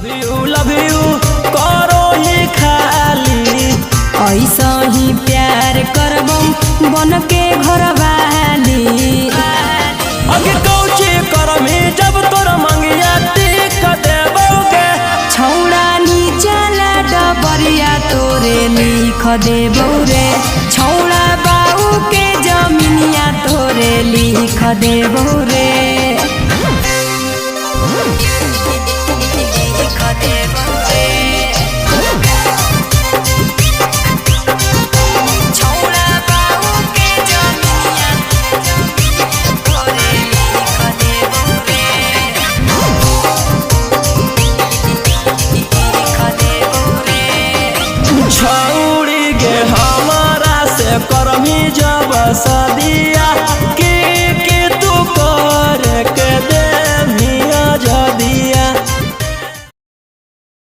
love you करो ही खाली ऐसा ही प्यार करबम बन के घर वाली अगे कौची करमी जब तोर मंगिया टिक देबोगे छौड़ा नीचला डबरिया तोरे लिख देबौ रे छौड़ा बाऊ के जमीनिया तोरे लिख देबौ रे लिख देबौ रे छौड़ा बाऊ के जमीनिया तोरे लिख देबौ रे छौड़ी गे हमारा से करमी जब सदिया